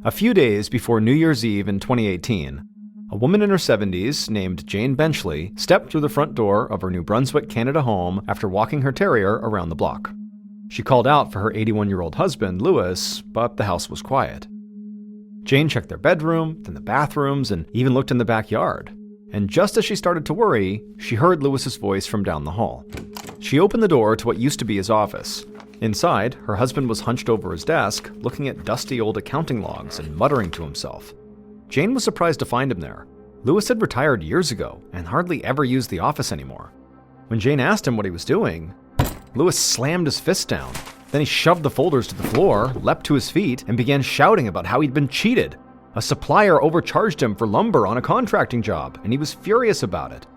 A few days before New Year's Eve in 2018, a woman in her 70s named Jane Benchley stepped through the front door of her New Brunswick, Canada home after walking her terrier around the block. She called out for her 81-year-old husband, Louis, but the house was quiet. Jane checked their bedroom, then the bathrooms, and even looked in the backyard. And just as she started to worry, she heard Louis's voice from down the hall. She opened the door to what used to be his office. Inside, her husband was hunched over his desk, looking at dusty old accounting logs and muttering to himself. Jane was surprised to find him there. Louis had retired years ago and hardly ever used the office anymore. When Jane asked him what he was doing, Louis slammed his fist down. Then he shoved the folders to the floor, leapt to his feet, and began shouting about how he'd been cheated. A supplier overcharged him for lumber on a contracting job, and he was furious about it.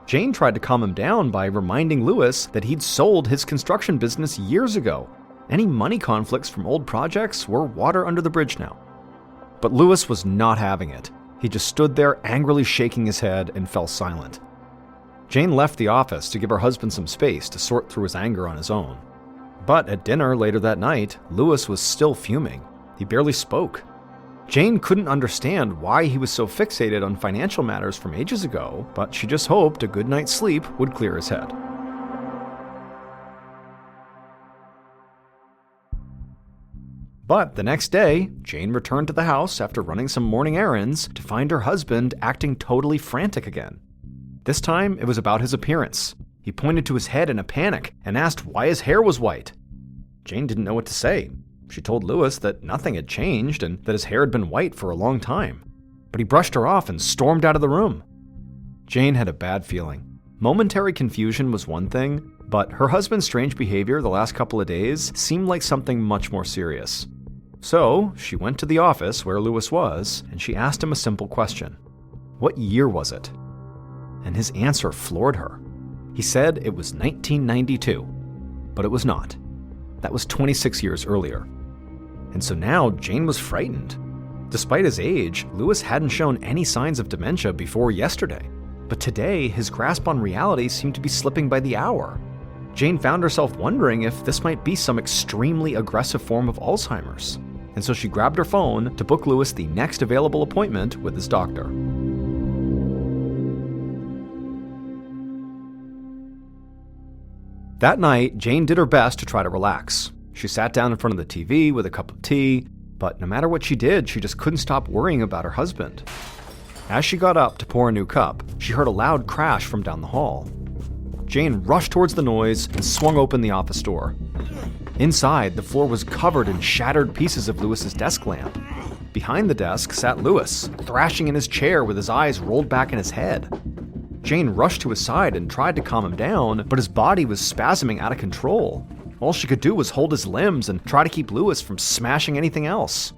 Jane tried to calm him down by reminding Louis that he'd sold his construction business years ago. Any money conflicts from old projects were water under the bridge now. But Louis was not having it. He just stood there angrily shaking his head and fell silent. Jane left the office to give her husband some space to sort through his anger on his own. But at dinner later that night, Louis was still fuming. He barely spoke. Jane couldn't understand why he was so fixated on financial matters from ages ago, but she just hoped a good night's sleep would clear his head. But the next day, Jane returned to the house after running some morning errands to find her husband acting totally frantic again. This time, it was about his appearance. He pointed to his head in a panic and asked why his hair was white. Jane didn't know what to say. She told Louis that nothing had changed and that his hair had been white for a long time. But he brushed her off and stormed out of the room. Jane had a bad feeling. Momentary confusion was one thing, but her husband's strange behavior the last couple of days seemed like something much more serious. So she went to the office where Louis was and she asked him a simple question. What year was it? And his answer floored her. He said it was 1992, but it was not. That was 26 years earlier. And so now Jane was frightened. Despite his age, Louis hadn't shown any signs of dementia before yesterday. But today, his grasp on reality seemed to be slipping by the hour. Jane found herself wondering if this might be some extremely aggressive form of Alzheimer's. And so she grabbed her phone to book Louis the next available appointment with his doctor. That night, Jane did her best to try to relax. She sat down in front of the TV with a cup of tea, but no matter what she did, she just couldn't stop worrying about her husband. As she got up to pour a new cup, she heard a loud crash from down the hall. Jane rushed towards the noise and swung open the office door. Inside, the floor was covered in shattered pieces of Louis's desk lamp. Behind the desk sat Louis, thrashing in his chair with his eyes rolled back in his head. Jane rushed to his side and tried to calm him down, but his body was spasming out of control. All she could do was hold his limbs and try to keep Louis from smashing anything else.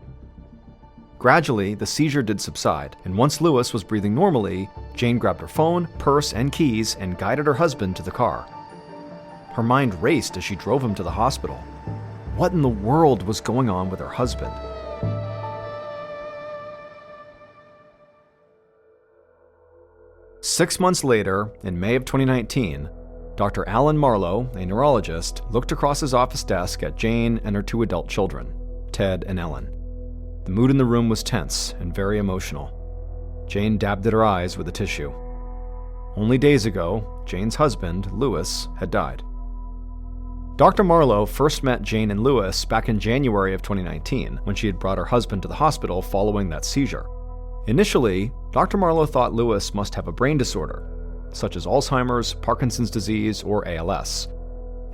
Gradually, the seizure did subside, and once Louis was breathing normally, Jane grabbed her phone, purse, and keys and guided her husband to the car. Her mind raced as she drove him to the hospital. What in the world was going on with her husband? Six months later, in May of 2019, Dr. Alan Marlowe, a neurologist, looked across his office desk at Jane and her two adult children, Ted and Ellen. The mood in the room was tense and very emotional. Jane dabbed at her eyes with a tissue. Only days ago, Jane's husband, Louis, had died. Dr. Marlowe first met Jane and Louis back in January of 2019, when she had brought her husband to the hospital following that seizure. Initially, Dr. Marlowe thought Louis must have a brain disorder, such as Alzheimer's, Parkinson's disease, or ALS.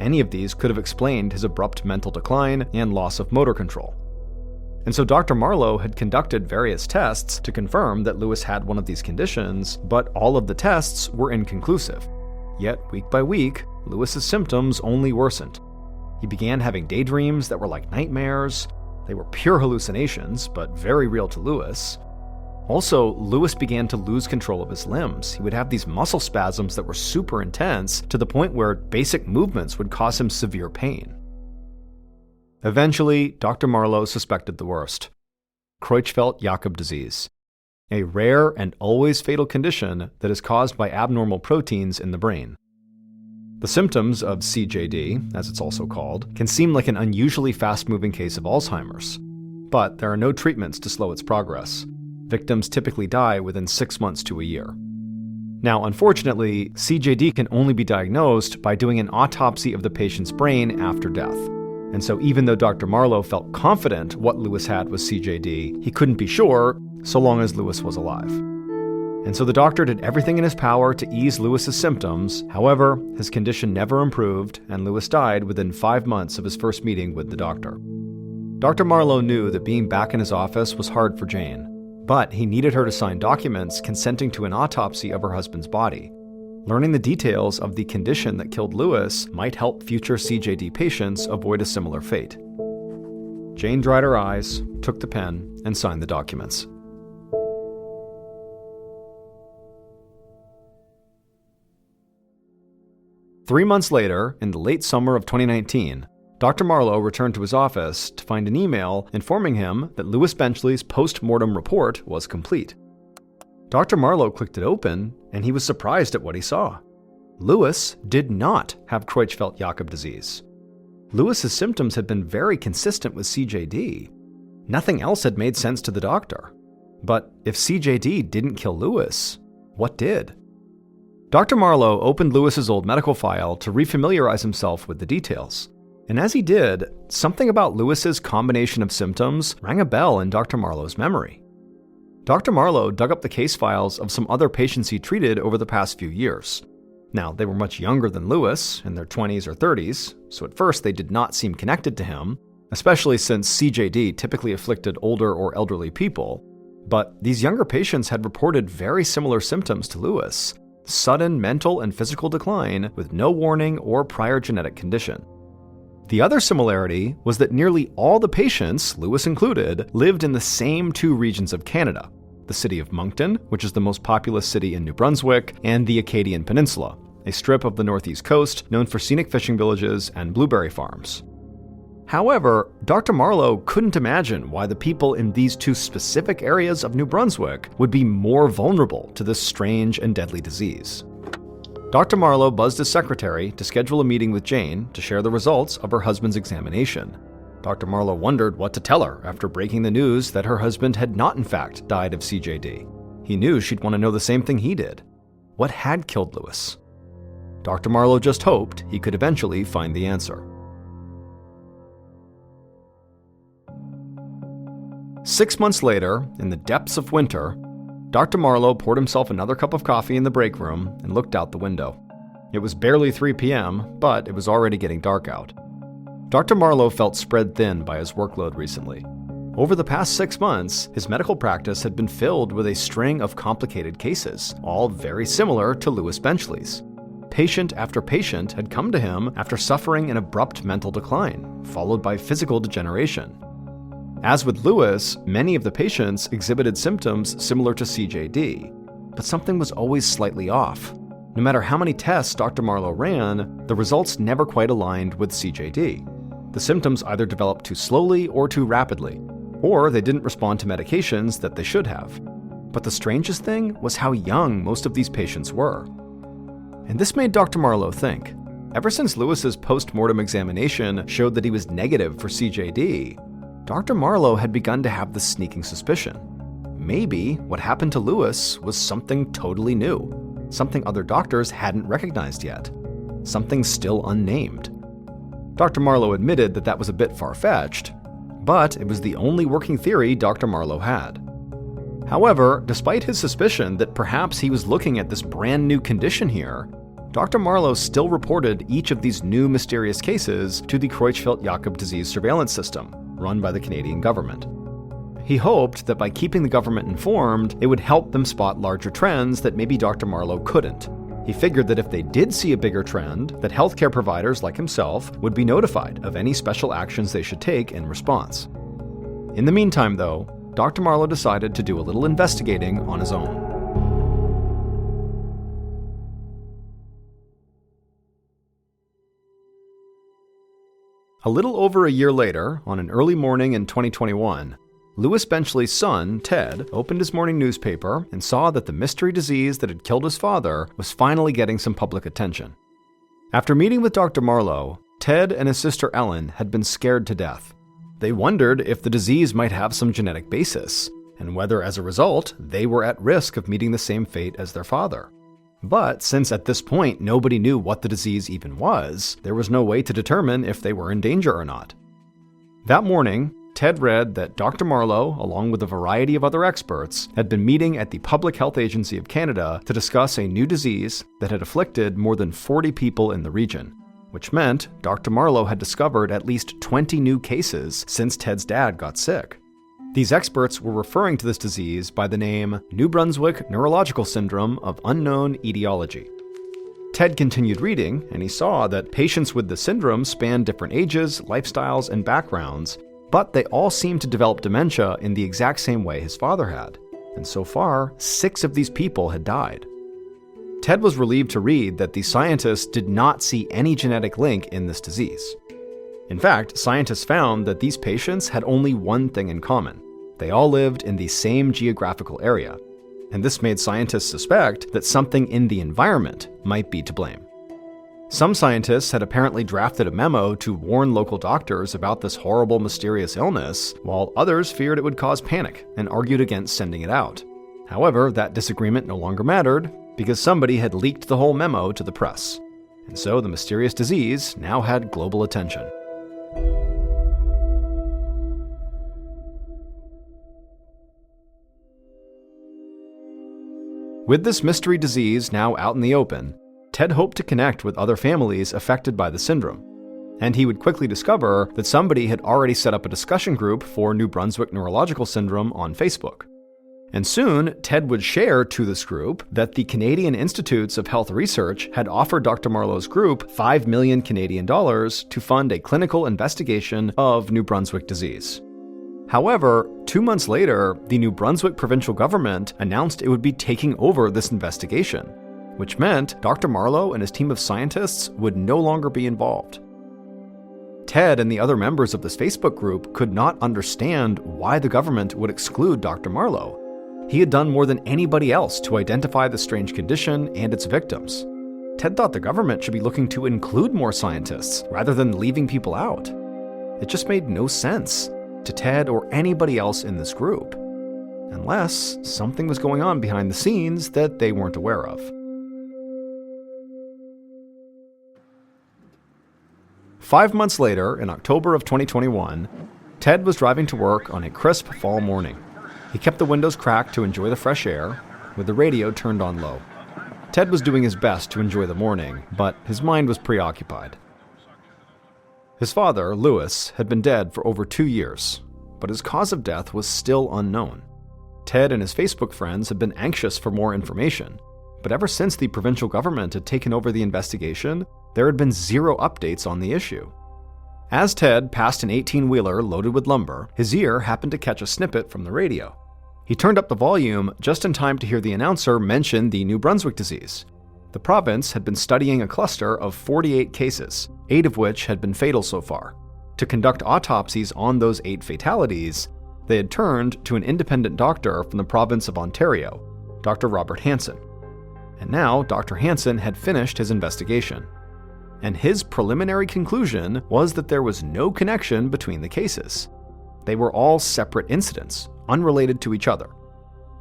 Any of these could have explained his abrupt mental decline and loss of motor control. And so Dr. Marlowe had conducted various tests to confirm that Louis had one of these conditions, but all of the tests were inconclusive. Yet, week by week, Louis's symptoms only worsened. He began having daydreams that were like nightmares. They were pure hallucinations, but very real to Louis. Also, Louis began to lose control of his limbs. He would have these muscle spasms that were super intense to the point where basic movements would cause him severe pain. Eventually, Dr. Marlowe suspected the worst: Creutzfeldt-Jakob disease, a rare and always fatal condition that is caused by abnormal proteins in the brain. The symptoms of CJD, as it's also called, can seem like an unusually fast-moving case of Alzheimer's. but there are no treatments to slow its progress. Victims typically die within 6 months to a year. Now, unfortunately, CJD can only be diagnosed by doing an autopsy of the patient's brain after death. And so even though Dr. Marlowe felt confident what Lewis had was CJD, he couldn't be sure so long as Lewis was alive. And so the doctor did everything in his power to ease Lewis's symptoms. However, his condition never improved, and Lewis died within 5 months of his first meeting with the doctor. Dr. Marlowe knew that being back in his office was hard for Jane, but he needed her to sign documents consenting to an autopsy of her husband's body. Learning the details of the condition that killed Lewis might help future CJD patients avoid a similar fate. Jane dried her eyes, took the pen, and signed the documents. Three months later, in the late summer of 2019, Dr. Marlowe returned to his office to find an email informing him that Lewis Benchley's post-mortem report was complete. Dr. Marlowe clicked it open, and he was surprised at what he saw. Lewis did not have Creutzfeldt-Jakob disease. Lewis's symptoms had been very consistent with CJD. Nothing else had made sense to the doctor. But if CJD didn't kill Lewis, what did? Dr. Marlowe opened Lewis's old medical file to refamiliarize himself with the details. And as he did, something about Lewis's combination of symptoms rang a bell in Dr. Marlowe's memory. Dr. Marlowe dug up the case files of some other patients he treated over the past few years. Now, they were much younger than Lewis, in their 20s or 30s, so at first they did not seem connected to him, especially since CJD typically afflicted older or elderly people. But these younger patients had reported very similar symptoms to Lewis: sudden mental and physical decline with no warning or prior genetic condition. The other similarity was that nearly all the patients, Lewis included, lived in the same two regions of Canada: the city of Moncton, which is the most populous city in New Brunswick, and the Acadian Peninsula, a strip of the northeast coast known for scenic fishing villages and blueberry farms. However, Dr. Marlowe couldn't imagine why the people in these two specific areas of New Brunswick would be more vulnerable to this strange and deadly disease. Dr. Marlowe buzzed his secretary to schedule a meeting with Jane to share the results of her husband's examination. Dr. Marlowe wondered what to tell her after breaking the news that her husband had not in fact died of CJD. He knew she'd want to know the same thing he did. What had killed Lewis? Dr. Marlowe just hoped he could eventually find the answer. 6 months later, in the depths of winter, Dr. Marlowe poured himself another cup of coffee in the break room and looked out the window. It was barely 3 p.m., but it was already getting dark out. Dr. Marlowe felt spread thin by his workload recently. Over the past 6 months, his medical practice had been filled with a string of complicated cases, all very similar to Lewis Benchley's. Patient after patient had come to him after suffering an abrupt mental decline, followed by physical degeneration. As with Lewis, many of the patients exhibited symptoms similar to CJD, but something was always slightly off. No matter how many tests Dr. Marlowe ran, the results never quite aligned with CJD. The symptoms either developed too slowly or too rapidly, or they didn't respond to medications that they should have. But the strangest thing was how young most of these patients were. And this made Dr. Marlowe think. Ever since Lewis's post-mortem examination showed that he was negative for CJD, Dr. Marlowe had begun to have the sneaking suspicion. Maybe what happened to Lewis was something totally new, something other doctors hadn't recognized yet, something still unnamed. Dr. Marlowe admitted that that was a bit far-fetched, but it was the only working theory Dr. Marlowe had. However, despite his suspicion that perhaps he was looking at this brand new condition here, Dr. Marlowe still reported each of these new mysterious cases to the Creutzfeldt-Jakob disease surveillance system, run by the Canadian government. He hoped that by keeping the government informed, it would help them spot larger trends that maybe Dr. Marlowe couldn't. He figured that if they did see a bigger trend, that healthcare providers like himself would be notified of any special actions they should take in response. In the meantime, though, Dr. Marlowe decided to do a little investigating on his own. A little over a year later, on an early morning in 2021, Lewis Benchley's son, Ted, opened his morning newspaper and saw that the mystery disease that had killed his father was finally getting some public attention. After meeting with Dr. Marlowe, Ted and his sister Ellen had been scared to death. they wondered if the disease might have some genetic basis, and whether as a result, they were at risk of meeting the same fate as their father. But since at this point nobody knew what the disease even was, there was no way to determine if they were in danger or not. That morning, Ted read that Dr. Marlowe, along with a variety of other experts, had been meeting at the Public Health Agency of Canada to discuss a new disease that had afflicted more than 40 people in the region, which meant Dr. Marlowe had discovered at least 20 new cases since Ted's dad got sick. These experts were referring to this disease by the name New Brunswick Neurological Syndrome of Unknown Etiology. Ted continued reading, and he saw that patients with the syndrome spanned different ages, lifestyles, and backgrounds, but they all seemed to develop dementia in the exact same way his father had. And so far, 6 of these people had died. Ted was relieved to read that the scientists did not see any genetic link in this disease. In fact, scientists found that these patients had only one thing in common. They all lived in the same geographical area, and this made scientists suspect that something in the environment might be to blame. Some scientists had apparently drafted a memo to warn local doctors about this horrible, mysterious illness, while others feared it would cause panic and argued against sending it out. However, that disagreement no longer mattered because somebody had leaked the whole memo to the press, and so the mysterious disease now had global attention. With this mystery disease now out in the open, Ted hoped to connect with other families affected by the syndrome, and he would quickly discover that somebody had already set up a discussion group for New Brunswick Neurological Syndrome on Facebook. And soon, Ted would share to this group that the Canadian Institutes of Health Research had offered Dr. Marlowe's group 5 million Canadian dollars to fund a clinical investigation of New Brunswick disease. However, 2 months later, the New Brunswick provincial government announced it would be taking over this investigation, which meant Dr. Marlowe and his team of scientists would no longer be involved. Ted and the other members of this Facebook group could not understand why the government would exclude Dr. Marlowe. He had done more than anybody else to identify the strange condition and its victims. Ted thought the government should be looking to include more scientists rather than leaving people out. It just made no sense to Ted or anybody else in this group, unless something was going on behind the scenes that they weren't aware of. 5 months later, in October of 2021, Ted was driving to work on a crisp fall morning. He kept the windows cracked to enjoy the fresh air, with the radio turned on low. Ted was doing his best to enjoy the morning, but his mind was preoccupied. His father, Louis, had been dead for over 2 years, but his cause of death was still unknown. Ted and his Facebook friends had been anxious for more information, but ever since the provincial government had taken over the investigation, there had been zero updates on the issue. As Ted passed an 18-wheeler loaded with lumber, his ear happened to catch a snippet from the radio. He turned up the volume just in time to hear the announcer mention the New Brunswick disease. The province had been studying a cluster of 48 cases, 8 of which had been fatal so far. To conduct autopsies on those 8 fatalities, they had turned to an independent doctor from the province of Ontario, Dr. Robert Hansen. And now Dr. Hansen had finished his investigation. And his preliminary conclusion was that there was no connection between the cases. They were all separate incidents, unrelated to each other.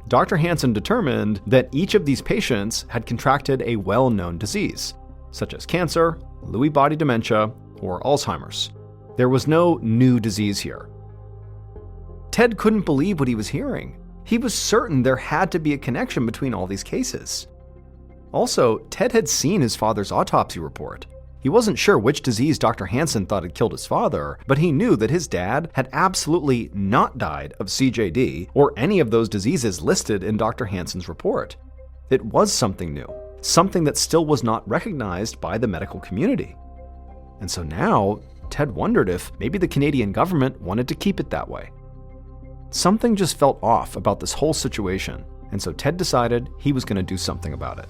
Dr. Hansen determined that each of these patients had contracted a well-known disease, such as cancer, Lewy body dementia, or Alzheimer's. There was no new disease here. Ted couldn't believe what he was hearing. He was certain there had to be a connection between all these cases. Also, Ted had seen his father's autopsy report. He wasn't sure which disease Dr. Hansen thought had killed his father, but he knew that his dad had absolutely not died of CJD or any of those diseases listed in Dr. Hansen's report. It was something new, something that still was not recognized by the medical community. And so now, Ted wondered if maybe the Canadian government wanted to keep it that way. Something just felt off about this whole situation, and so Ted decided he was going to do something about it.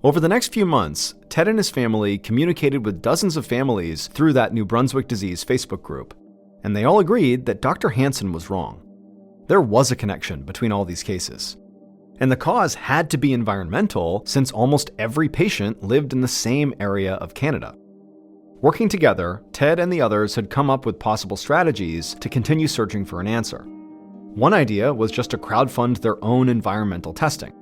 Over the next few months, Ted and his family communicated with dozens of families through that New Brunswick disease Facebook group, and they all agreed that Dr. Hansen was wrong. There was a connection between all these cases. And the cause had to be environmental, since almost every patient lived in the same area of Canada. Working together, Ted and the others had come up with possible strategies to continue searching for an answer. One idea was just to crowdfund their own environmental testing.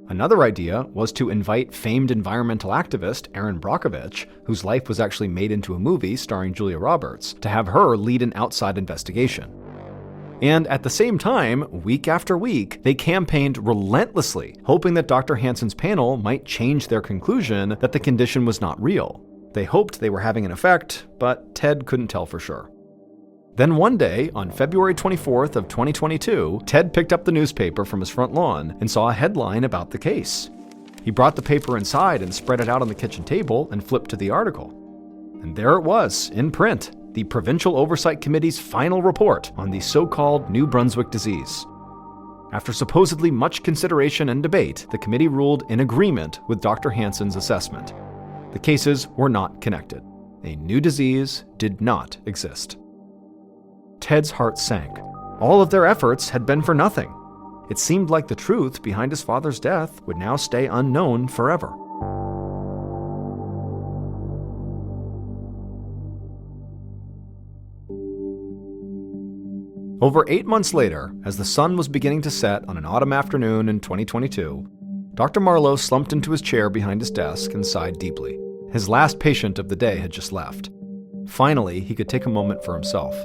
Another idea was to invite famed environmental activist Erin Brockovich, whose life was actually made into a movie starring Julia Roberts, to have her lead an outside investigation. And at the same time, week after week, they campaigned relentlessly, hoping that Dr. Hansen's panel might change their conclusion that the condition was not real. They hoped they were having an effect, but Ted couldn't tell for sure. Then one day, on February 24th of 2022, Ted picked up the newspaper from his front lawn and saw a headline about the case. He brought the paper inside and spread it out on the kitchen table and flipped to the article. And there it was, in print, the Provincial Oversight Committee's final report on the so-called New Brunswick disease. After supposedly much consideration and debate, the committee ruled in agreement with Dr. Hansen's assessment. The cases were not connected. A new disease did not exist. Ted's heart sank. All of their efforts had been for nothing. It seemed like the truth behind his father's death would now stay unknown forever. Over 8 months later, as the sun was beginning to set on an autumn afternoon in 2022, Dr. Marlowe slumped into his chair behind his desk and sighed deeply. His last patient of the day had just left. Finally, he could take a moment for himself.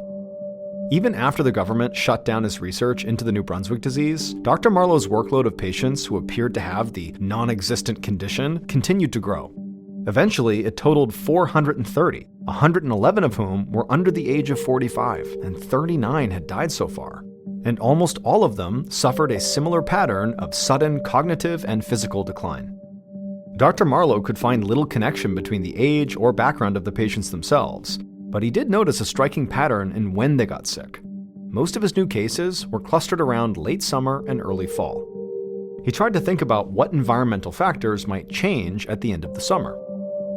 Even after the government shut down his research into the New Brunswick disease, Dr. Marlowe's workload of patients who appeared to have the non-existent condition continued to grow. Eventually, it totaled 430, 111 of whom were under the age of 45, and 39 had died so far. And almost all of them suffered a similar pattern of sudden cognitive and physical decline. Dr. Marlowe could find little connection between the age or background of the patients themselves, but he did notice a striking pattern in when they got sick. Most of his new cases were clustered around late summer and early fall. He tried to think about what environmental factors might change at the end of the summer.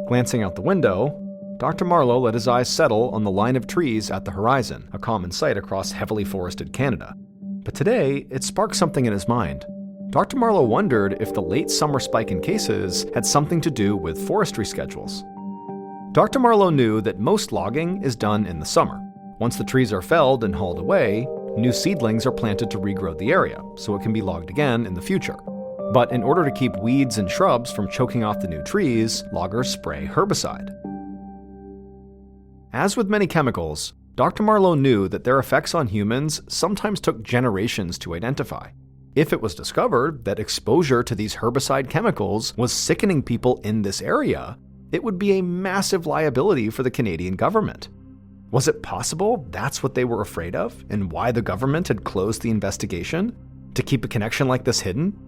Glancing out the window, Dr. Marlowe let his eyes settle on the line of trees at the horizon, a common sight across heavily forested Canada. But today, it sparked something in his mind. Dr. Marlowe wondered if the late summer spike in cases had something to do with forestry schedules. Dr. Marlowe knew that most logging is done in the summer. Once the trees are felled and hauled away, new seedlings are planted to regrow the area, so it can be logged again in the future. But in order to keep weeds and shrubs from choking off the new trees, loggers spray herbicide. As with many chemicals, Dr. Marlowe knew that their effects on humans sometimes took generations to identify. If it was discovered that exposure to these herbicide chemicals was sickening people in this area, it would be a massive liability for the Canadian government. Was it possible that's what they were afraid of, and why the government had closed the investigation? To keep a connection like this hidden?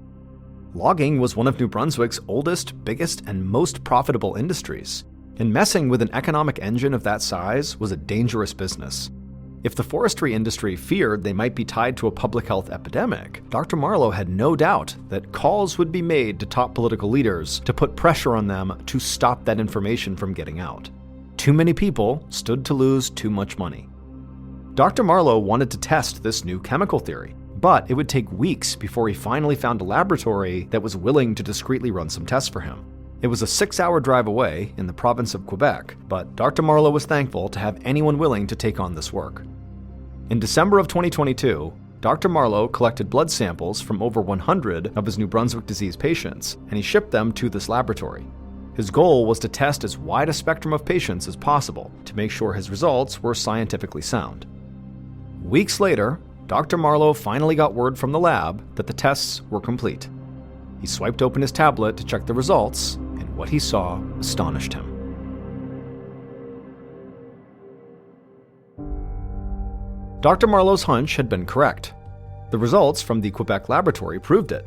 Logging was one of New Brunswick's oldest, biggest, and most profitable industries, and messing with an economic engine of that size was a dangerous business. If the forestry industry feared they might be tied to a public health epidemic, Dr. Marlowe had no doubt that calls would be made to top political leaders to put pressure on them to stop that information from getting out. Too many people stood to lose too much money. Dr. Marlowe wanted to test this new chemical theory, but it would take weeks before he finally found a laboratory that was willing to discreetly run some tests for him. It was a 6-hour drive away in the province of Quebec, but Dr. Marlowe was thankful to have anyone willing to take on this work. In December of 2022, Dr. Marlowe collected blood samples from over 100 of his New Brunswick disease patients, and he shipped them to this laboratory. His goal was to test as wide a spectrum of patients as possible to make sure his results were scientifically sound. Weeks later, Dr. Marlowe finally got word from the lab that the tests were complete. He swiped open his tablet to check the results, and what he saw astonished him. Dr. Marlowe's hunch had been correct. The results from the Quebec laboratory proved it.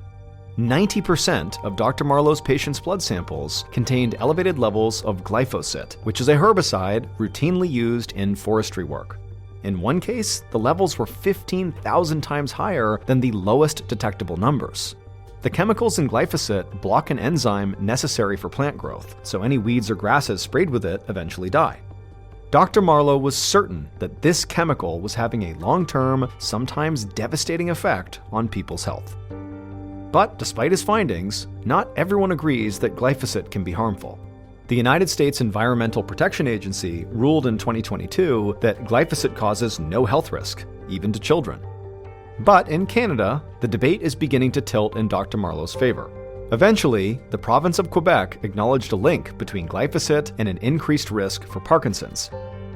90% of Dr. Marlowe's patients' blood samples contained elevated levels of glyphosate, which is a herbicide routinely used in forestry work. In one case, the levels were 15,000 times higher than the lowest detectable numbers. The chemicals in glyphosate block an enzyme necessary for plant growth, so any weeds or grasses sprayed with it eventually die. Dr. Marlowe was certain that this chemical was having a long-term, sometimes devastating effect on people's health. But despite his findings, not everyone agrees that glyphosate can be harmful. The United States Environmental Protection Agency ruled in 2022 that glyphosate causes no health risk, even to children. But in Canada, the debate is beginning to tilt in Dr. Marleau's favor. Eventually, the province of Quebec acknowledged a link between glyphosate and an increased risk for Parkinson's,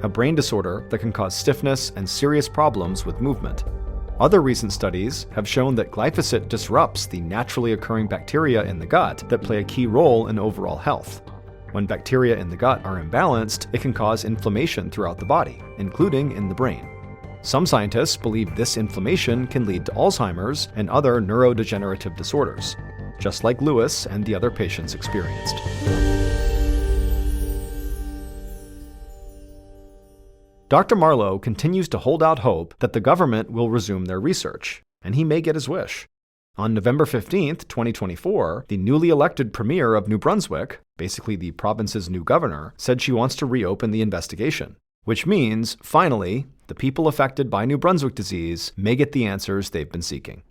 a brain disorder that can cause stiffness and serious problems with movement. Other recent studies have shown that glyphosate disrupts the naturally occurring bacteria in the gut that play a key role in overall health. When bacteria in the gut are imbalanced, it can cause inflammation throughout the body, including in the brain. Some scientists believe this inflammation can lead to Alzheimer's and other neurodegenerative disorders, just like Lewis and the other patients experienced. Dr. Marleau continues to hold out hope that the government will resume their research, and he may get his wish. On November 15, 2024, the newly elected premier of New Brunswick, basically the province's new governor, said she wants to reopen the investigation, which means, finally, the people affected by New Brunswick disease may get the answers they've been seeking.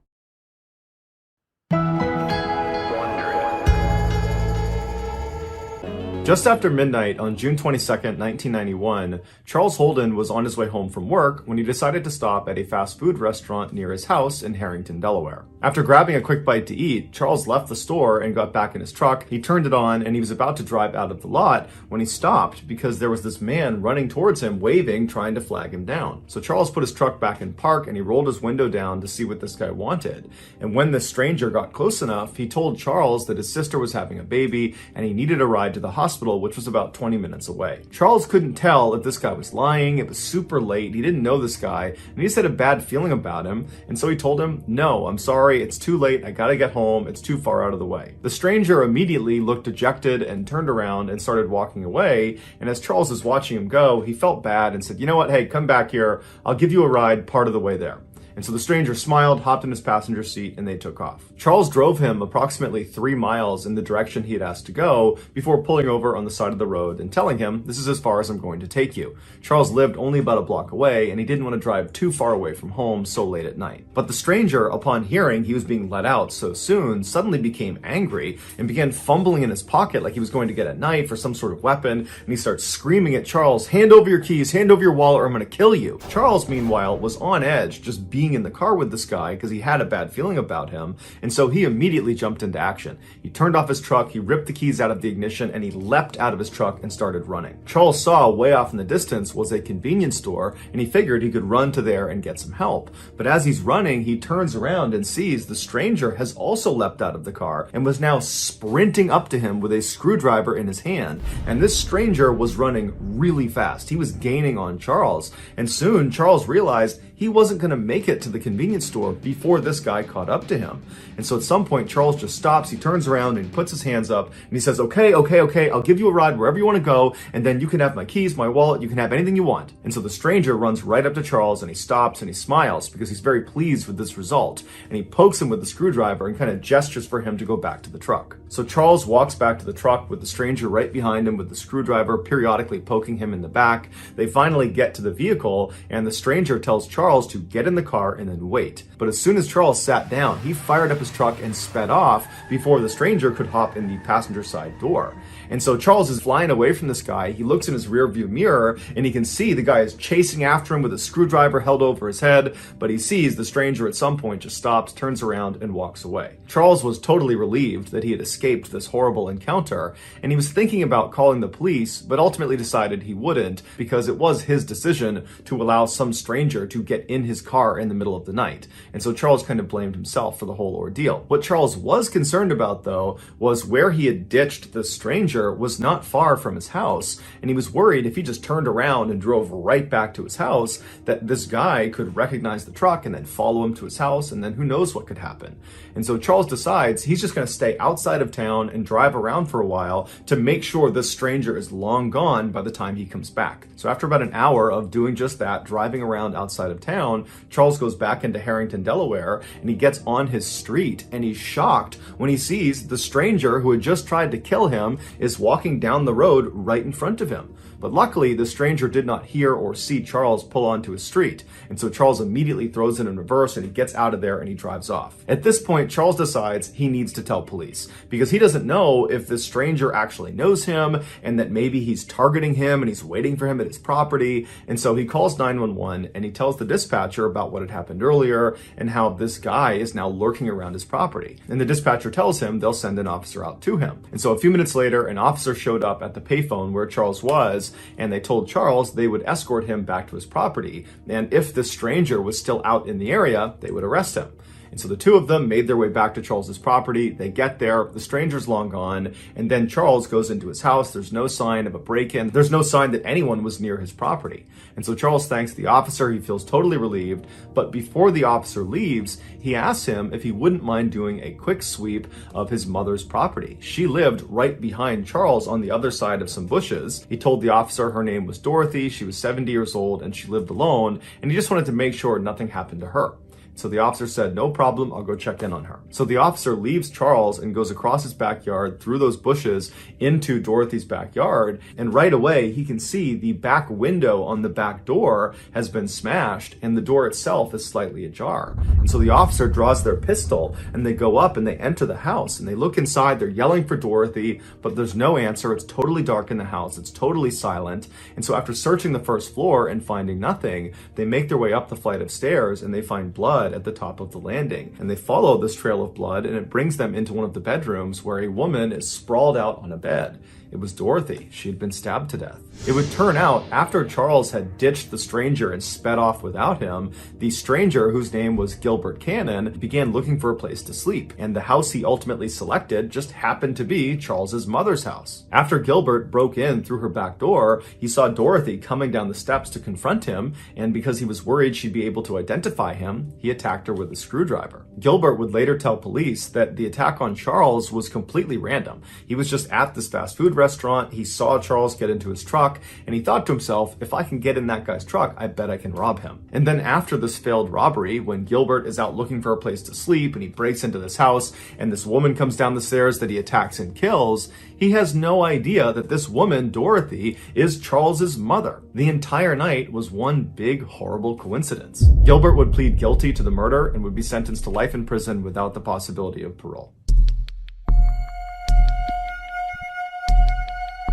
Just after midnight on June 22, 1991, Charles Holden was on his way home from work when he decided to stop at a fast food restaurant near his house in Harrington, Delaware. After grabbing a quick bite to eat, Charles left the store and got back in his truck. He turned it on and he was about to drive out of the lot when he stopped because there was this man running towards him, waving, trying to flag him down. So Charles put his truck back in park and he rolled his window down to see what this guy wanted. And when this stranger got close enough, he told Charles that his sister was having a baby and he needed a ride to the hospital, which was about 20 minutes away. Charles couldn't tell if this guy was lying. It was super late. He didn't know this guy and he just had a bad feeling about him. And so he told him, "No, I'm sorry. It's too late. I gotta get home. It's too far out of the way." The stranger immediately looked dejected and turned around and started walking away. And as Charles was watching him go, he felt bad and said, "You know what? Hey, come back here. I'll give you a ride part of the way there." And so the stranger smiled, hopped in his passenger seat, and they took off. Charles drove him approximately 3 miles in the direction he had asked to go before pulling over on the side of the road and telling him, "This is as far as I'm going to take you." Charles lived only about a block away, and he didn't want to drive too far away from home so late at night. But the stranger, upon hearing he was being let out so soon, suddenly became angry and began fumbling in his pocket like he was going to get a knife or some sort of weapon, and he starts screaming at Charles, "Hand over your keys, hand over your wallet, or I'm going to kill you." Charles, meanwhile, was on edge, just being in the car with this guy because he had a bad feeling about him, and so he immediately jumped into action. He turned off his truck, he ripped the keys out of the ignition, and he leapt out of his truck and started running. Charles saw way off in the distance was a convenience store, and he figured he could run to there and get some help. But as he's running, he turns around and sees the stranger has also leapt out of the car and was now sprinting up to him with a screwdriver in his hand. And this stranger was running really fast. He was gaining on Charles, and soon Charles realized he wasn't going to make it to the convenience store before this guy caught up to him. And so at some point, Charles just stops, he turns around and he puts his hands up and he says, okay, I'll give you a ride wherever you want to go, and then you can have my keys, my wallet, you can have anything you want. And so the stranger runs right up to Charles and he stops and he smiles because he's very pleased with this result. And he pokes him with the screwdriver and kind of gestures for him to go back to the truck. So Charles walks back to the truck with the stranger right behind him with the screwdriver periodically poking him in the back. They finally get to the vehicle and the stranger tells Charles to get in the car and then wait. But as soon as Charles sat down, he fired up his truck and sped off before the stranger could hop in the passenger side door. And so Charles is flying away from this guy. He looks in his rear view mirror and he can see the guy is chasing after him with a screwdriver held over his head, but he sees the stranger at some point just stops, turns around and walks away. Charles was totally relieved that he had escaped this horrible encounter, and he was thinking about calling the police, but ultimately decided he wouldn't because it was his decision to allow some stranger to get in his car in the middle of the night. And so Charles kind of blamed himself for the whole ordeal. What Charles was concerned about, though, was where he had ditched the stranger was not far from his house, and he was worried if he just turned around and drove right back to his house that this guy could recognize the truck and then follow him to his house, and then who knows what could happen. And so Charles decides he's just going to stay outside of town and drive around for a while to make sure this stranger is long gone by the time he comes back. So after about an hour of doing just that, driving around outside of town, Charles goes back into Harrington, Delaware, and he gets on his street, and he's shocked when he sees the stranger who had just tried to kill him is walking down the road right in front of him. But luckily, the stranger did not hear or see Charles pull onto a street, and so Charles immediately throws it in reverse and he gets out of there and he drives off. At this point, Charles decides he needs to tell police because he doesn't know if this stranger actually knows him and that maybe he's targeting him and he's waiting for him at his property. And so he calls 911 and he tells the dispatcher about what had happened earlier and how this guy is now lurking around his property. And the dispatcher tells him they'll send an officer out to him. And so a few minutes later, an officer showed up at the payphone where Charles was, and they told Charles they would escort him back to his property. And if the stranger was still out in the area, they would arrest him. And so the two of them made their way back to Charles's property. They get there, the stranger's long gone, and then Charles goes into his house. There's no sign of a break-in. There's no sign that anyone was near his property. And so Charles thanks the officer. He feels totally relieved. But before the officer leaves, he asks him if he wouldn't mind doing a quick sweep of his mother's property. She lived right behind Charles on the other side of some bushes. He told the officer her name was Dorothy. She was 70 years old and she lived alone. And he just wanted to make sure nothing happened to her. So the officer said, no problem, I'll go check in on her. So the officer leaves Charles and goes across his backyard through those bushes into Dorothy's backyard. And right away, he can see the back window on the back door has been smashed and the door itself is slightly ajar. And so the officer draws their pistol and they go up and they enter the house and they look inside. They're yelling for Dorothy, but there's no answer. It's totally dark in the house. It's totally silent. And so after searching the first floor and finding nothing, they make their way up the flight of stairs and they find blood at the top of the landing. And they follow this trail of blood and it brings them into one of the bedrooms where a woman is sprawled out on a bed. It was Dorothy. She had been stabbed to death. It would turn out after Charles had ditched the stranger and sped off without him, the stranger, whose name was Gilbert Cannon, began looking for a place to sleep. And the house he ultimately selected just happened to be Charles's mother's house. After Gilbert broke in through her back door, he saw Dorothy coming down the steps to confront him. And because he was worried she'd be able to identify him, he attacked her with a screwdriver. Gilbert would later tell police that the attack on Charles was completely random. He was just at this fast food restaurant. He saw Charles get into his truck and he thought to himself, if I can get in that guy's truck, I bet I can rob him. And then after this failed robbery, when Gilbert is out looking for a place to sleep and he breaks into this house and this woman comes down the stairs that he attacks and kills, he has no idea that this woman, Dorothy, is Charles's mother. The entire night was one big, horrible coincidence. Gilbert would plead guilty to the murder and would be sentenced to life in prison without the possibility of parole.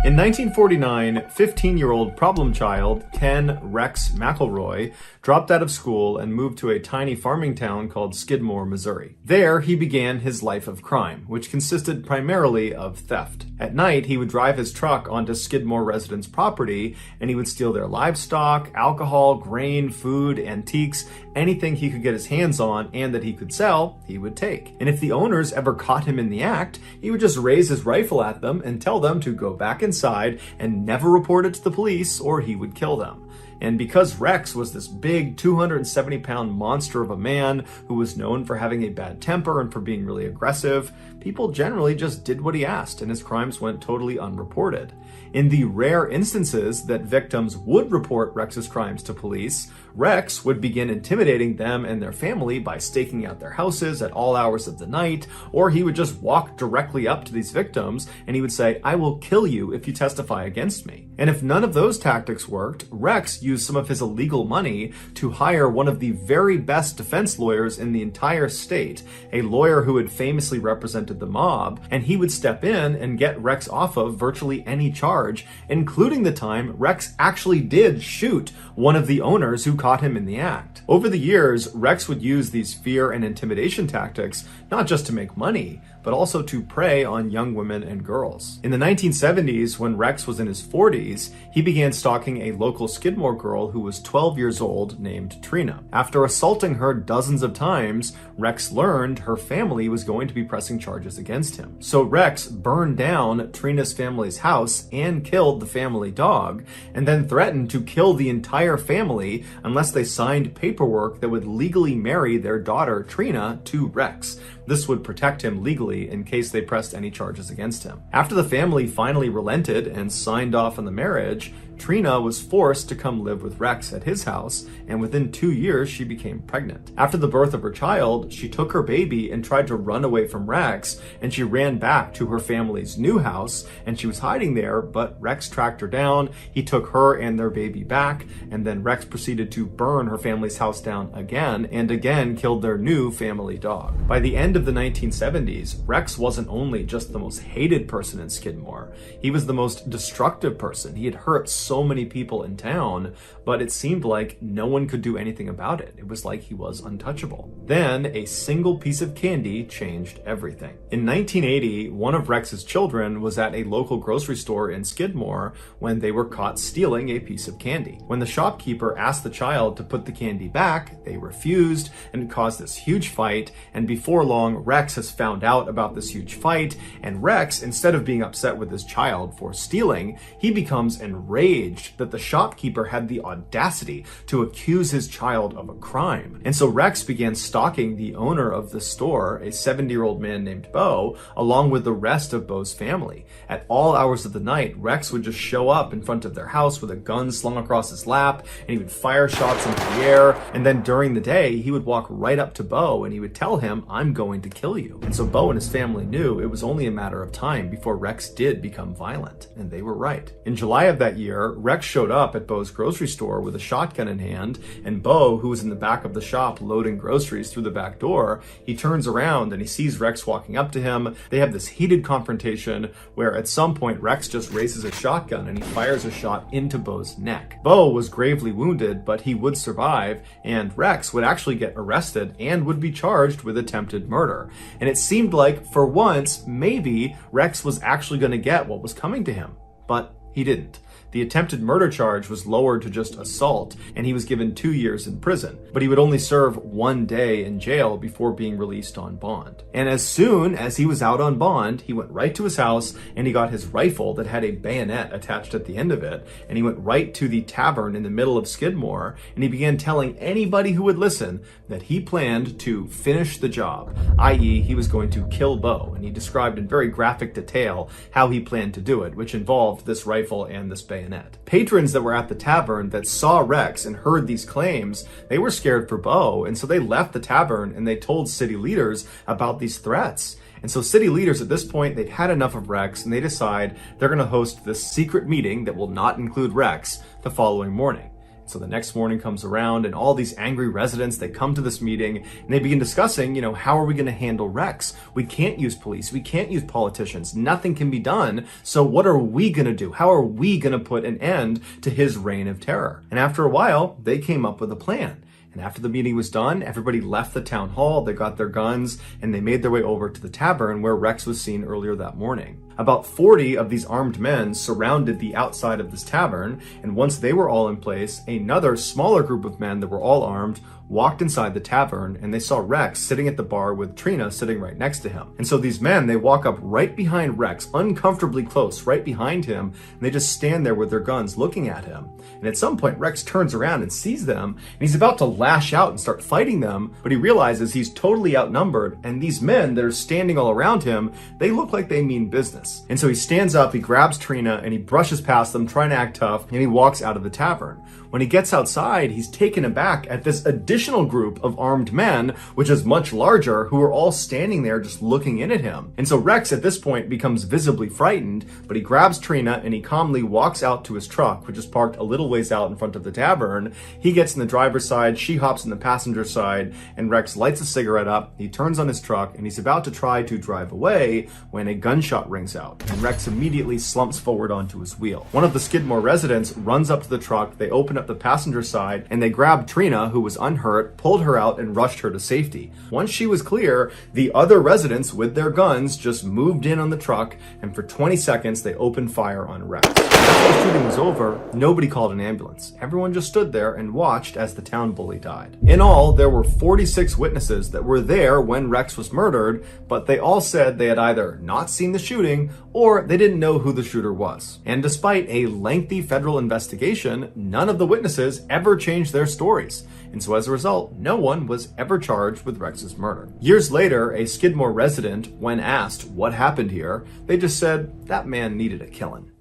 In 1949, 15-year-old problem child Ken Rex McElroy dropped out of school and moved to a tiny farming town called Skidmore, Missouri. There, he began his life of crime, which consisted primarily of theft. At night, he would drive his truck onto Skidmore residents' property, and he would steal their livestock, alcohol, grain, food, antiques, anything he could get his hands on and that he could sell, he would take. And if the owners ever caught him in the act, he would just raise his rifle at them and tell them to go back inside and never report it to the police or he would kill them. And because Rex was this big 270-pound monster of a man who was known for having a bad temper and for being really aggressive, people generally just did what he asked and his crimes went totally unreported. In the rare instances that victims would report Rex's crimes to police, Rex would begin intimidating them and their family by staking out their houses at all hours of the night, or he would just walk directly up to these victims and he would say, "I will kill you if you testify against me." And if none of those tactics worked, Rex used some of his illegal money to hire one of the very best defense lawyers in the entire state, a lawyer who had famously represented the mob, and he would step in and get Rex off of virtually any charge, including the time Rex actually did shoot one of the owners who caught him in the act. Over the years, Rex would use these fear and intimidation tactics not just to make money, but also to prey on young women and girls. In the 1970s, when Rex was in his 40s, he began stalking a local Skidmore girl who was 12 years old named Trina. After assaulting her dozens of times, Rex learned her family was going to be pressing charges against him. So Rex burned down Trina's family's house and killed the family dog, and then threatened to kill the entire family unless they signed paperwork that would legally marry their daughter Trina to Rex. This would protect him legally in case they pressed any charges against him. After the family finally relented and signed off on the marriage, Trina was forced to come live with Rex at his house, and within 2 years, she became pregnant. After the birth of her child, she took her baby and tried to run away from Rex, and she ran back to her family's new house, and she was hiding there, but Rex tracked her down. He took her and their baby back, and then Rex proceeded to burn her family's house down again, and again killed their new family dog. By the end of the 1970s, Rex wasn't only just the most hated person in Skidmore, he was the most destructive person. He had hurt so many people in town, but it seemed like no one could do anything about it. It was like he was untouchable. Then a single piece of candy changed everything. In 1980, one of Rex's children was at a local grocery store in Skidmore when they were caught stealing a piece of candy. When the shopkeeper asked the child to put the candy back, they refused, and it caused this huge fight, and before long, Rex has found out about this huge fight, and Rex, instead of being upset with his child for stealing, he becomes enraged that the shopkeeper had the audacity to accuse his child of a crime. And so Rex began stalking the owner of the store, a 70-year-old man named Bo, along with the rest of Bo's family. At all hours of the night, Rex would just show up in front of their house with a gun slung across his lap, and he would fire shots into the air, and then during the day, he would walk right up to Bo and he would tell him, "I'm going to kill you." And so Bo and his family knew it was only a matter of time before Rex did become violent, and they were right. In July of that year, Rex showed up at Bo's grocery store with a shotgun in hand, and Bo, who was in the back of the shop loading groceries through the back door, he turns around and he sees Rex walking up to him. They have this heated confrontation where at some point Rex just raises a shotgun and he fires a shot into Bo's neck. Bo was gravely wounded, but he would survive, and Rex would actually get arrested and would be charged with attempted murder. And it seemed like, for once, maybe Rex was actually going to get what was coming to him, but he didn't. The attempted murder charge was lowered to just assault, and he was given 2 years in prison, but he would only serve 1 day in jail before being released on bond. And as soon as he was out on bond, he went right to his house and he got his rifle that had a bayonet attached at the end of it, and he went right to the tavern in the middle of Skidmore, and he began telling anybody who would listen that he planned to finish the job, i.e. he was going to kill Bo, and he described in very graphic detail how he planned to do it, which involved this rifle and this bayonet. Patrons that were at the tavern that saw Rex and heard these claims, they were scared for Bo, and so they left the tavern and they told city leaders about these threats. And so city leaders at this point, they've had enough of Rex, and they decide they're going to host this secret meeting that will not include Rex the following morning. So the next morning comes around, and all these angry residents, they come to this meeting and they begin discussing, how are we going to handle Rex? We can't use police. We can't use politicians. Nothing can be done. So what are we going to do? How are we going to put an end to his reign of terror? And after a while, they came up with a plan. And after the meeting was done, everybody left the town hall, they got their guns, and they made their way over to the tavern where Rex was seen earlier that morning. About 40 of these armed men surrounded the outside of this tavern, and once they were all in place, another smaller group of men that were all armed walked inside the tavern, and they saw Rex sitting at the bar with Trina sitting right next to him. And so these men, they walk up right behind Rex, uncomfortably close, right behind him, and they just stand there with their guns looking at him. And at some point, Rex turns around and sees them, and he's about to lash out and start fighting them, but he realizes he's totally outnumbered, and these men that are standing all around him, they look like they mean business. And so he stands up, he grabs Trina, and he brushes past them, trying to act tough, and he walks out of the tavern. When he gets outside, he's taken aback at this additional group of armed men, which is much larger, who are all standing there just looking in at him. And so Rex at this point becomes visibly frightened, but he grabs Trina and he calmly walks out to his truck, which is parked a little ways out in front of the tavern. He gets in the driver's side, she hops in the passenger side, and Rex lights a cigarette up, he turns on his truck, and he's about to try to drive away when a gunshot rings out, and Rex immediately slumps forward onto his wheel. One of the Skidmore residents runs up to the truck, they open up the passenger side, and they grab Trina, who was unhurt, pulled her out, and rushed her to safety. Once she was clear, the other residents with their guns just moved in on the truck, and for 20 seconds they opened fire on Rex. After the shooting was over, nobody called an ambulance. Everyone just stood there and watched as the town bully died. In all, there were 46 witnesses that were there when Rex was murdered, but they all said they had either not seen the shooting or they didn't know who the shooter was. And despite a lengthy federal investigation, none of the witnesses ever changed their stories. And so as a result, no one was ever charged with Rex's murder. Years later, a Skidmore resident, when asked what happened here, they just said that man needed a killing.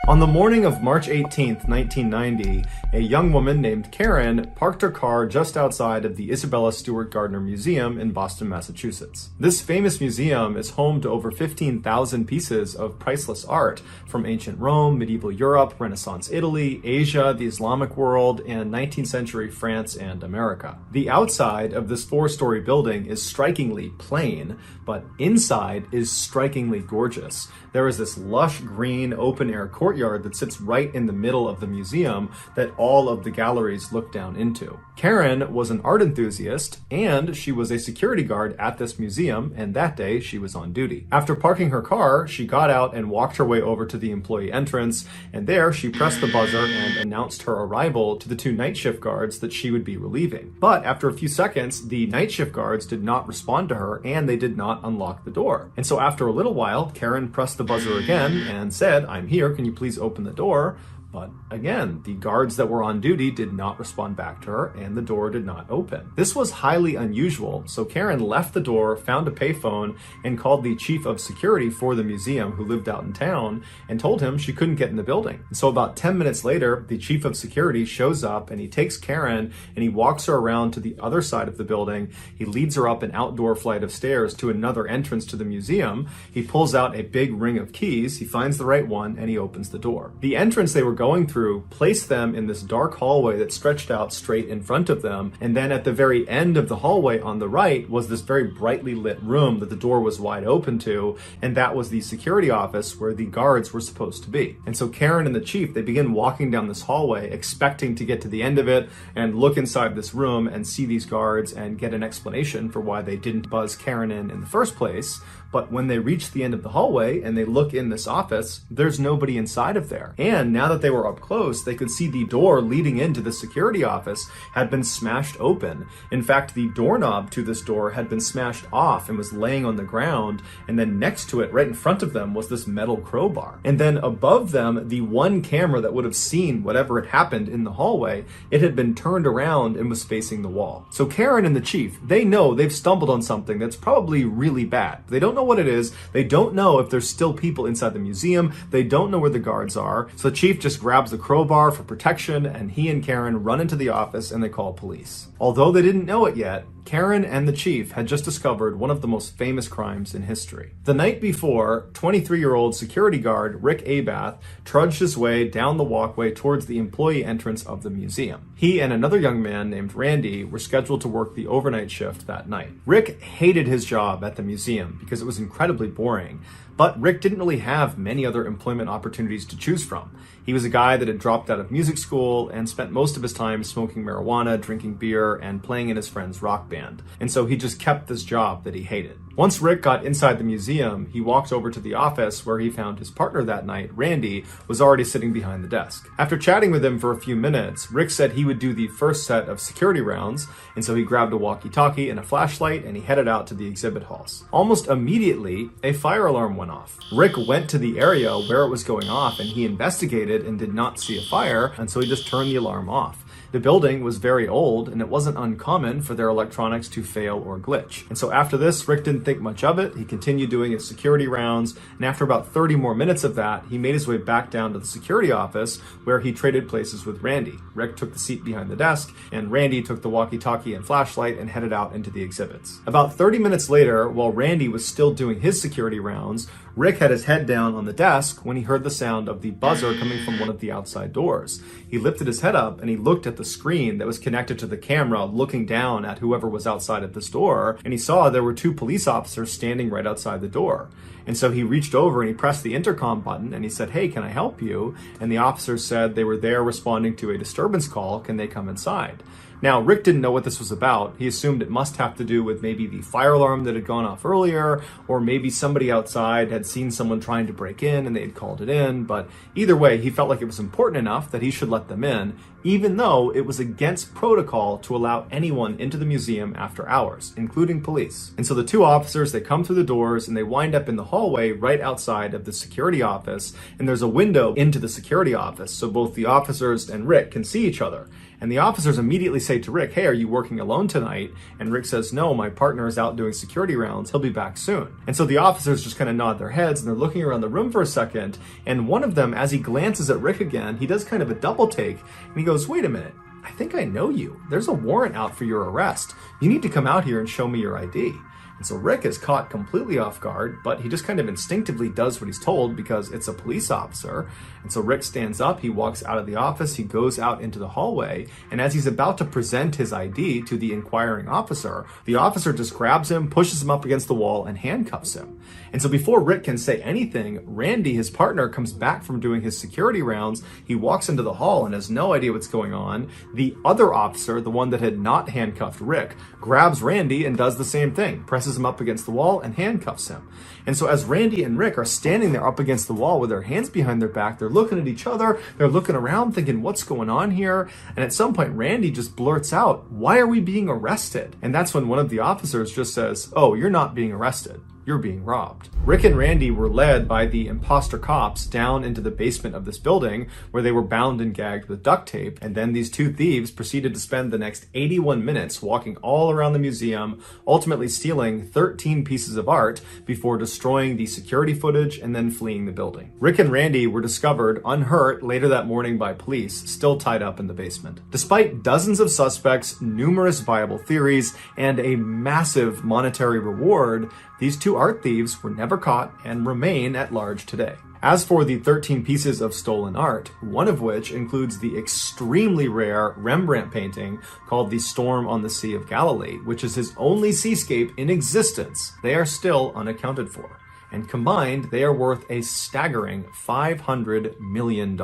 On the morning of March 18th, 1990, a young woman named Karen parked her car just outside of the Isabella Stewart Gardner Museum in Boston, Massachusetts. This famous museum is home to over 15,000 pieces of priceless art from ancient Rome, medieval Europe, Renaissance Italy, Asia, the Islamic world, and 19th century France and America. The outside of this four-story building is strikingly plain, but inside is strikingly gorgeous. There is this lush green open-air courtyard that sits right in the middle of the museum that all of the galleries look down into. Karen was an art enthusiast, and she was a security guard at this museum, and that day she was on duty. After parking her car, she got out and walked her way over to the employee entrance, and there she pressed the buzzer and announced her arrival to the two night shift guards that she would be relieving. But after a few seconds, the night shift guards did not respond to her, and they did not unlock the door. And so after a little while, Karen pressed the buzzer again and said, "I'm here, can you please open the door?" But again, the guards that were on duty did not respond back to her, and the door did not open. This was highly unusual, so Karen left the door, found a payphone, and called the chief of security for the museum, who lived out in town, and told him she couldn't get in the building. And so about 10 minutes later, the chief of security shows up, and he takes Karen, and he walks her around to the other side of the building. He leads her up an outdoor flight of stairs to another entrance to the museum. He pulls out a big ring of keys, he finds the right one, and he opens the door. The entrance they were going through placed them in this dark hallway that stretched out straight in front of them, and then at the very end of the hallway on the right was this very brightly lit room that the door was wide open to, and that was the security office where the guards were supposed to be. And so Karen and the chief, they begin walking down this hallway expecting to get to the end of it and look inside this room and see these guards and get an explanation for why they didn't buzz Karen in the first place. But when they reach the end of the hallway and they look in this office, there's nobody inside of there. And now that they were up close, they could see the door leading into the security office had been smashed open. In fact, the doorknob to this door had been smashed off and was laying on the ground. And then next to it, right in front of them, was this metal crowbar. And then above them, the one camera that would have seen whatever had happened in the hallway, it had been turned around and was facing the wall. So Karen and the chief, they know they've stumbled on something that's probably really bad. They don't know what it is. They don't know if there's still people inside the museum. They don't know where the guards are. So the chief just grabs the crowbar for protection, and he and Karen run into the office and they call police. Although they didn't know it yet, Karen and the chief had just discovered one of the most famous crimes in history. The night before, 23-year-old security guard Rick Abath trudged his way down the walkway towards the employee entrance of the museum. He and another young man named Randy were scheduled to work the overnight shift that night. Rick hated his job at the museum because it was incredibly boring. But Rick didn't really have many other employment opportunities to choose from. He was a guy that had dropped out of music school and spent most of his time smoking marijuana, drinking beer, and playing in his friend's rock band. And so he just kept this job that he hated. Once Rick got inside the museum, he walked over to the office where he found his partner that night, Randy, was already sitting behind the desk. After chatting with him for a few minutes, Rick said he would do the first set of security rounds, and so he grabbed a walkie-talkie and a flashlight and he headed out to the exhibit halls. Almost immediately, a fire alarm went off. Rick went to the area where it was going off and he investigated and did not see a fire, and so he just turned the alarm off. The building was very old, and it wasn't uncommon for their electronics to fail or glitch. And so after this, Rick didn't think much of it. He continued doing his security rounds, and after about 30 more minutes of that, he made his way back down to the security office where he traded places with Randy. Rick took the seat behind the desk, and Randy took the walkie-talkie and flashlight and headed out into the exhibits. About 30 minutes later, while Randy was still doing his security rounds, Rick had his head down on the desk when he heard the sound of the buzzer coming from one of the outside doors. He lifted his head up and he looked at the screen that was connected to the camera, looking down at whoever was outside of this door, and he saw there were two police officers standing right outside the door. And so he reached over and he pressed the intercom button and he said, "Hey, can I help you?" And the officers said they were there responding to a disturbance call. Can they come inside? Now, Rick didn't know what this was about. He assumed it must have to do with maybe the fire alarm that had gone off earlier, or maybe somebody outside had seen someone trying to break in and they had called it in. But either way, he felt like it was important enough that he should let them in, even though it was against protocol to allow anyone into the museum after hours, including police. And so the two officers, they come through the doors and they wind up in the hallway right outside of the security office. And there's a window into the security office, so both the officers and Rick can see each other. And the officers immediately say to Rick, "Hey, are you working alone tonight?" And Rick says, "No, my partner is out doing security rounds. He'll be back soon." And so the officers just kind of nod their heads and they're looking around the room for a second. And one of them, as he glances at Rick again, he does kind of a double take and he goes, "Wait a minute. I think I know you. There's a warrant out for your arrest. You need to come out here and show me your ID." And so Rick is caught completely off guard, but he just kind of instinctively does what he's told because it's a police officer. And so Rick stands up, he walks out of the office, he goes out into the hallway, and as he's about to present his ID to the inquiring officer, the officer just grabs him, pushes him up against the wall, and handcuffs him. And so before Rick can say anything, Randy, his partner, comes back from doing his security rounds. He walks into the hall and has no idea what's going on. The other officer, the one that had not handcuffed Rick, grabs Randy and does the same thing, presses him up against the wall and handcuffs him. And so as Randy and Rick are standing there up against the wall with their hands behind their back, they're looking at each other, they're looking around thinking, what's going on here? And at some point, Randy just blurts out, "Why are we being arrested?" And that's when one of the officers just says, "Oh, you're not being arrested. You're being robbed." Rick and Randy were led by the imposter cops down into the basement of this building where they were bound and gagged with duct tape. And then these two thieves proceeded to spend the next 81 minutes walking all around the museum, ultimately stealing 13 pieces of art before destroying the security footage and then fleeing the building. Rick and Randy were discovered unhurt later that morning by police, still tied up in the basement. Despite dozens of suspects, numerous viable theories, and a massive monetary reward, these two art thieves were never caught and remain at large today. As for the 13 pieces of stolen art, one of which includes the extremely rare Rembrandt painting called The Storm on the Sea of Galilee, which is his only seascape in existence, they are still unaccounted for. And combined, they are worth a staggering $500 million.